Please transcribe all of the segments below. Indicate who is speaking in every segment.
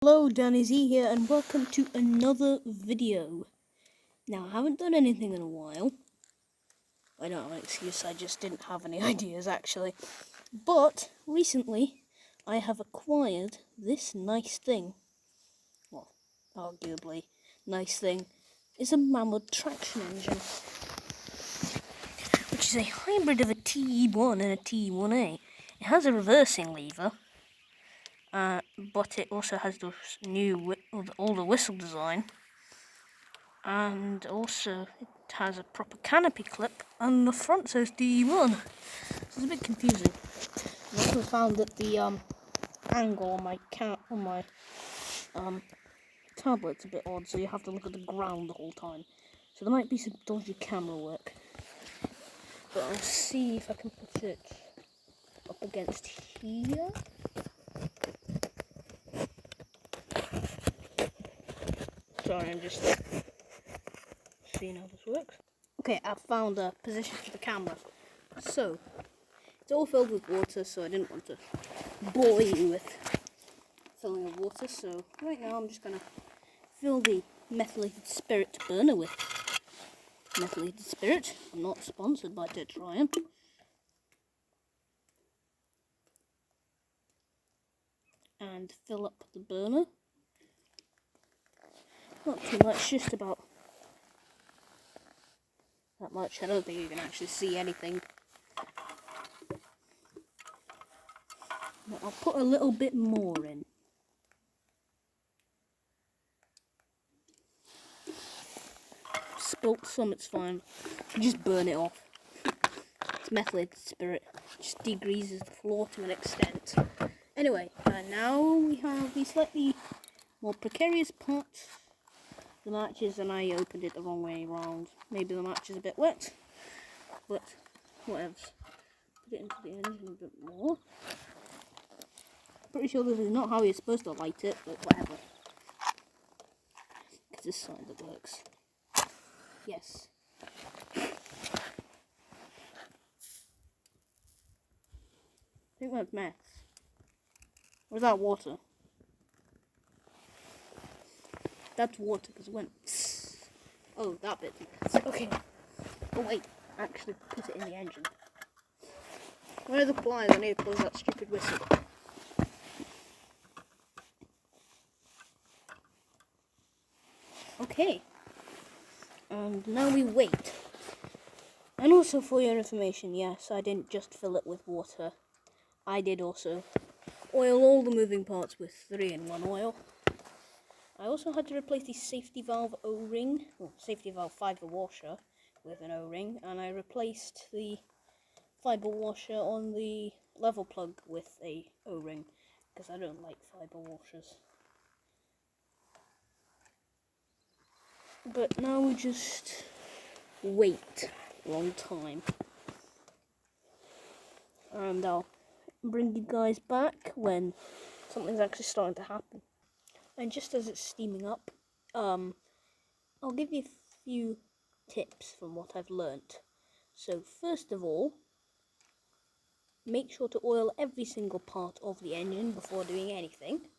Speaker 1: Hello, Danny Z here, and welcome to another video. Now, I haven't done anything in a while. I don't have an excuse, I just didn't have any ideas actually. But, recently, I have acquired this nice thing. Well, arguably, nice thing. Is a mamod traction engine. Which is a hybrid of a TE1 and a TE1A. It has a reversing lever. But it also has the new older whistle design, and also it has a proper canopy clip, and the front says DE1. So it's a bit confusing. I also found that the angle on my tablet's a bit odd, so you have to look at the ground the whole time. So there might be some dodgy camera work, but I'll see if I can put it up against here. Sorry, I'm just seeing how this works. Okay, I've found a position for the camera. So, it's all filled with water, so I didn't want to bore you with filling of water. So, right now I'm just going to fill the methylated spirit burner with methylated spirit. I'm not sponsored by Tetrium. And fill up the burner. Not too much, just about that much. I don't think you can actually see anything. But I'll put a little bit more in. Spilt some, it's fine. Just burn it off. It's methylated spirit. Just degreases the floor to an extent. Anyway, now we have the slightly more precarious part. The matches, and I opened it the wrong way around. Maybe the match is a bit wet, but whatever. Put it into the engine a bit more. Pretty sure this is not how you're supposed to light it, but whatever. It's this side that works. Yes. I think that's meth. Or is that water? That's water because it went. Oh, that bit. Okay. Oh wait, actually put it in the engine. Where are the pliers? I need to close that stupid whistle. Okay. And now we wait. And also for your information, yes, I didn't just fill it with water. I did also oil all the moving parts with 3-in-1 oil. I also had to replace the safety valve O-ring, well, safety valve fibre washer with an O-ring, and I replaced the fibre washer on the level plug with a O-ring, because I don't like fibre washers. But now we just wait a long time. And I'll bring you guys back when something's actually starting to happen. And just as it's steaming up, I'll give you a few tips from what I've learnt. So first of all, make sure to oil every single part of the engine before doing anything,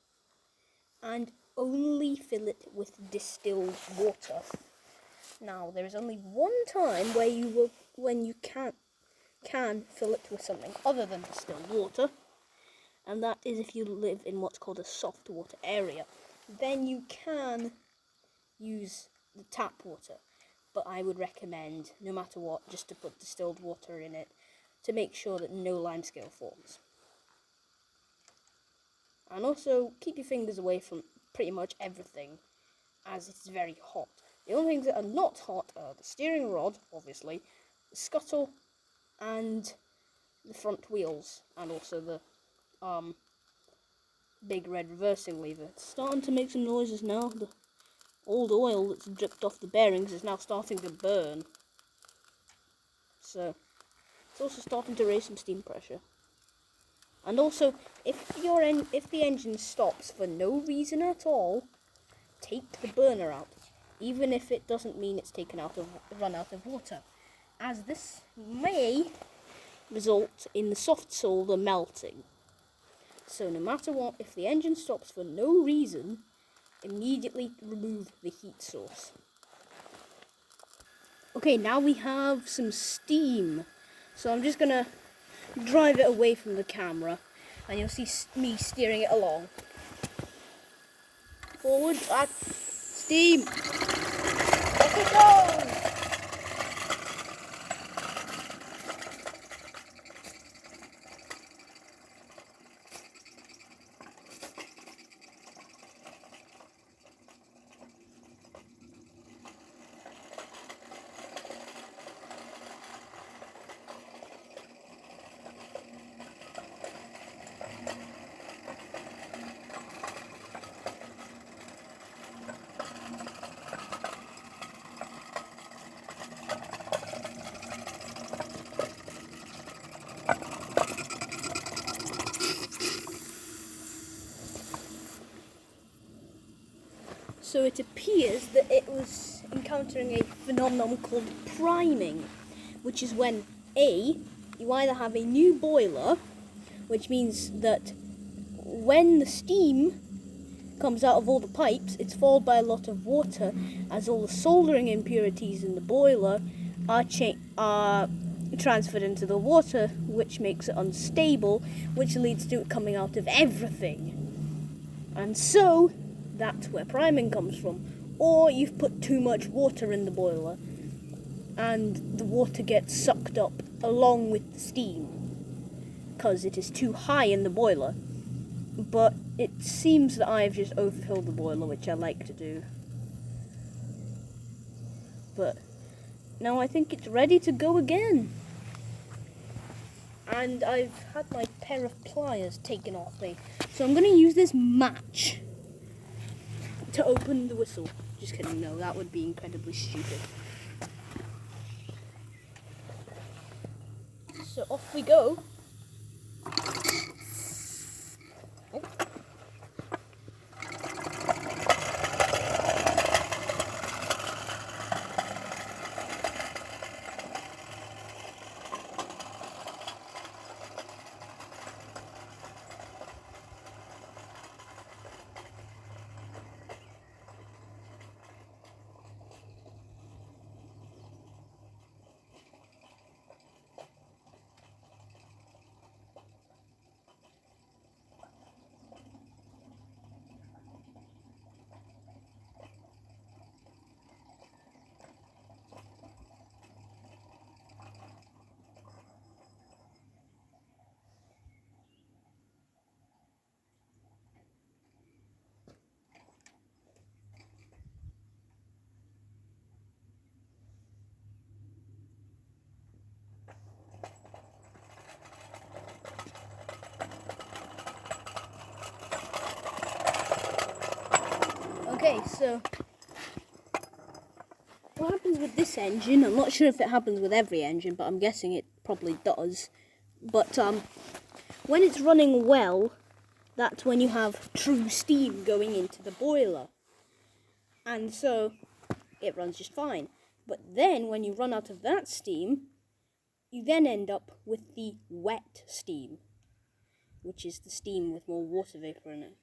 Speaker 1: and only fill it with distilled water. Now, there is only one time where you can fill it with something other than distilled water, and that is if you live in what's called a soft water area. Then you can use the tap water, but I would recommend, no matter what, just to put distilled water in it to make sure that no limescale forms. And also, keep your fingers away from pretty much everything, as it's very hot. The only things that are not hot are the steering rod, obviously, the scuttle, and the front wheels, and also the big red reversing lever. It's starting to make some noises now. The old oil that's dripped off the bearings is now starting to burn. So, it's also starting to raise some steam pressure. And also, if the engine stops for no reason at all, take the burner out, even if it doesn't mean it's run out of water, as this may result in the soft solder melting. So no matter what, if the engine stops for no reason, immediately remove the heat source. Okay, now we have some steam. So I'm just gonna drive it away from the camera and you'll see me steering it along. Forward, back, steam. Off it goes! So it appears that it was encountering a phenomenon called priming, which is when you either have a new boiler, which means that when the steam comes out of all the pipes, it's followed by a lot of water, as all the soldering impurities in the boiler are transferred into the water, which makes it unstable, which leads to it coming out of everything. And so that's where priming comes from. Or you've put too much water in the boiler and the water gets sucked up along with the steam because it is too high in the boiler. But it seems that I've just overfilled the boiler, which I like to do. But now I think it's ready to go again. And I've had my pair of pliers taken off me. So I'm going to use this match to open the whistle. Just kidding, no, that would be incredibly stupid. So off we go. Oh. Okay, so what happens with this engine, I'm not sure if it happens with every engine, but I'm guessing it probably does. But when it's running well, that's when you have true steam going into the boiler. And so it runs just fine. But then when you run out of that steam, you then end up with the wet steam, which is the steam with more water vapor in it.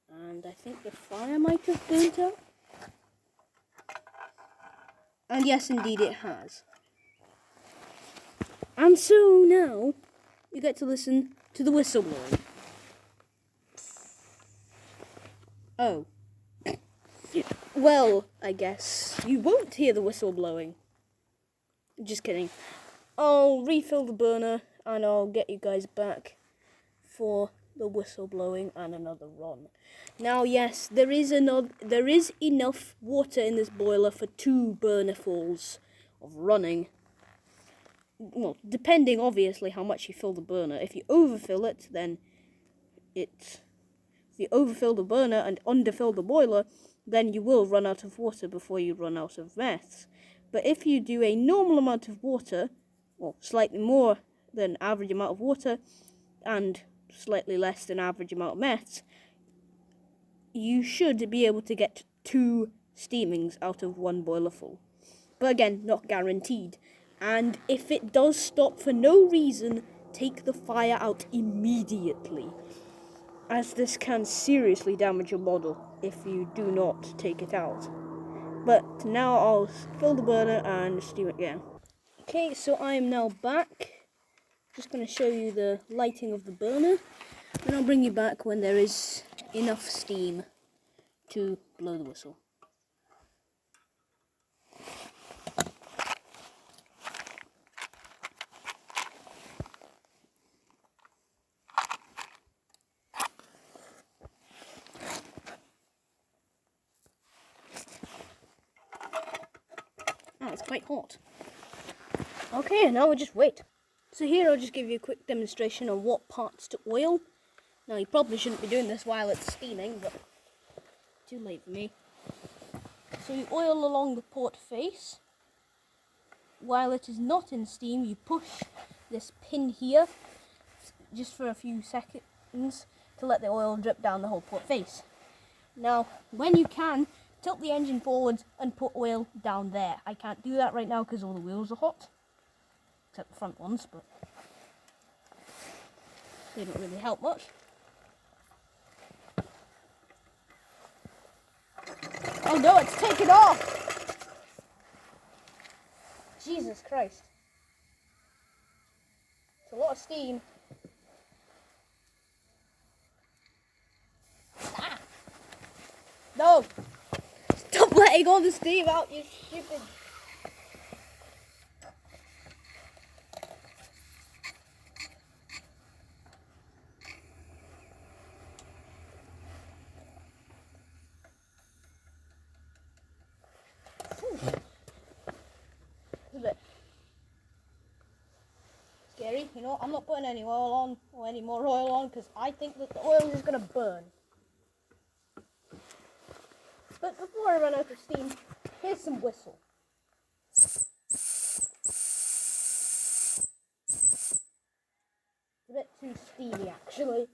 Speaker 1: And I think the fire might have burnt out. And yes, indeed it has. And so now you get to listen to the whistle blowing. Oh. Well, I guess you won't hear the whistle blowing. Just kidding. I'll refill the burner and I'll get you guys back for the whistle blowing and another run. Now, yes, there is enough water in this boiler for 2 burnerfuls of running. Well, depending obviously how much you fill the burner. If you overfill it, then if you overfill the burner and underfill the boiler, then you will run out of water before you run out of meths. But if you do a normal amount of water, or slightly more than average amount of water, and slightly less than average amount of meths, you should be able to get 2 steamings out of 1 boiler full. But again, not guaranteed. And if it does stop for no reason, take the fire out immediately, as this can seriously damage your model if you do not take it out. But now I'll fill the burner and steam it again. Okay, so I am now back. Just going to show you the lighting of the burner, and I'll bring you back when there is enough steam to blow the whistle. Oh, it's quite hot. Okay, now we'll just wait. So here I'll just give you a quick demonstration on what parts to oil. Now you probably shouldn't be doing this while it's steaming, but too late for me. So you oil along the port face. While it is not in steam, you push this pin here just for a few seconds to let the oil drip down the whole port face. Now, when you can, tilt the engine forwards and put oil down there. I can't do that right now because all the wheels are hot, except the front ones, but they don't really help much. Oh no, it's taken off! Jesus Christ. It's a lot of steam. Ah! No! Stop letting all the steam out, you stupid... It's a bit scary, you know. I'm not putting any oil on or any more oil on because I think that the oil is going to burn. But before I run out of steam, here's some whistle. It's a bit too steamy actually.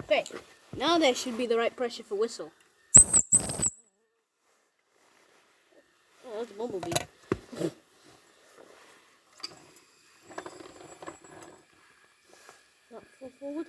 Speaker 1: Okay, now there should be the right pressure for whistle. Oh, that's a bumblebee. That full forward.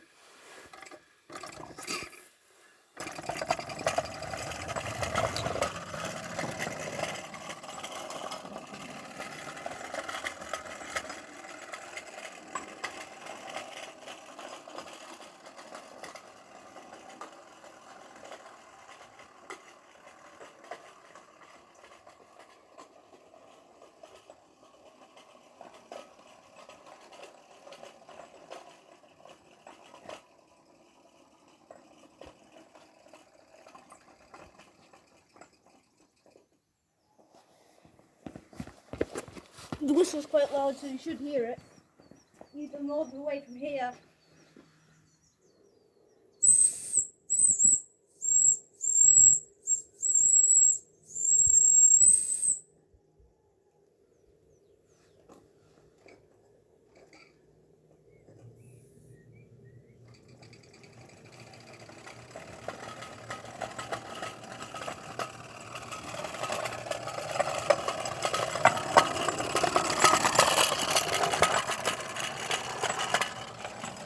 Speaker 1: The whistle's quite loud, so you should hear it. Even all the way from here.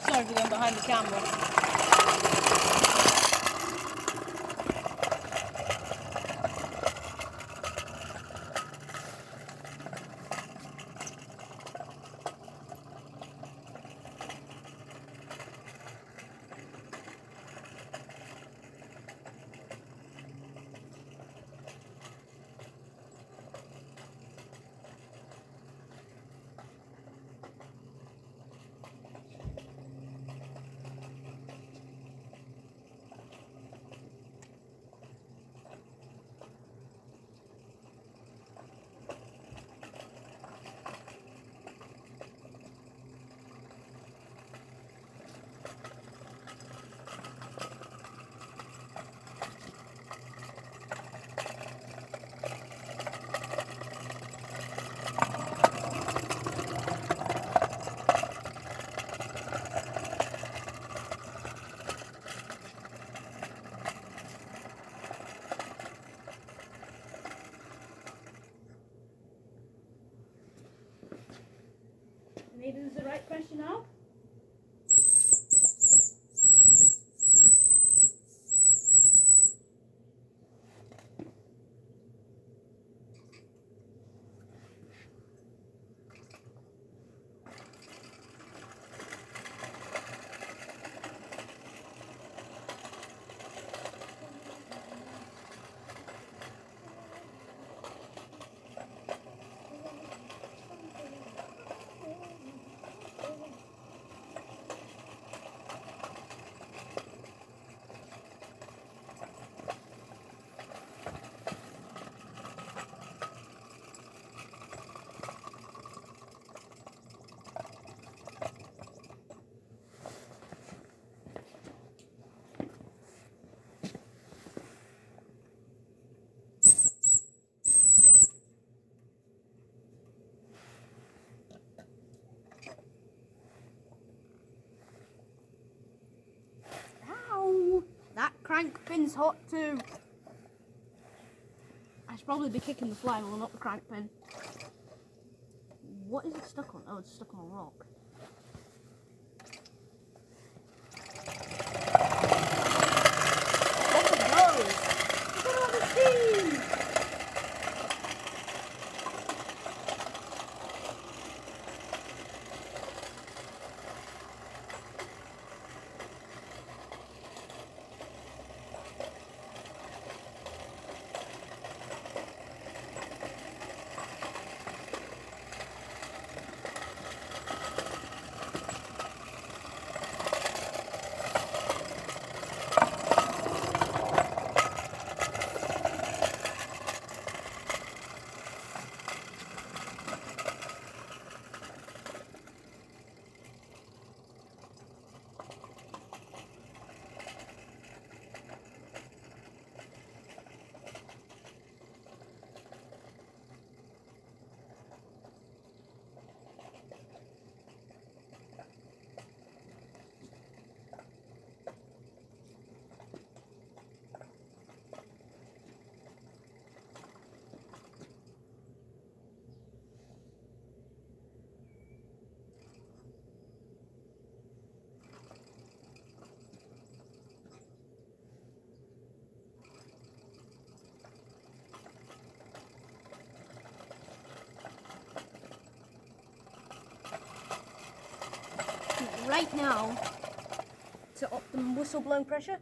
Speaker 1: Sorry for going behind the camera. Maybe this is the right pressure now? Ow! That crank pin's hot too. I should probably be kicking the flywheel, not the crank pin. What is it stuck on? Oh, it's stuck on a rock. Off it goes! Look at all the steam! Right now, to optimum whistle blowing pressure.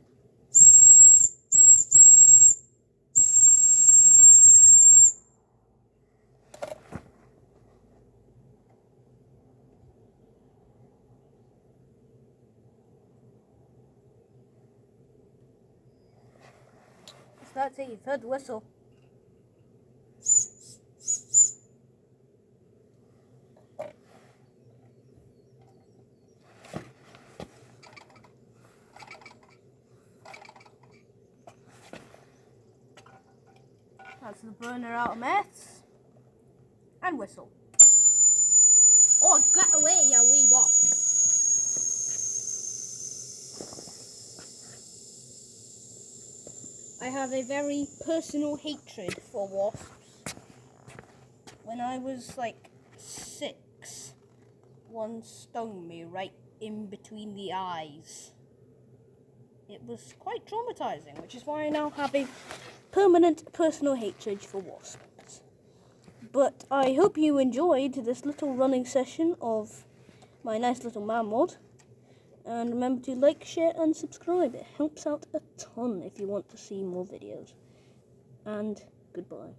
Speaker 1: So that's it, you've heard the whistle. That's the burner out of mess. And whistle. Oh, get away, you wee wasp. I have a very personal hatred for wasps. When I was like 6, one stung me right in between the eyes. It was quite traumatizing, which is why I now have a permanent personal hatred for wasps. But I hope you enjoyed this little running session of my nice little mamod. And remember to like, share and subscribe. It helps out a ton if you want to see more videos. And goodbye.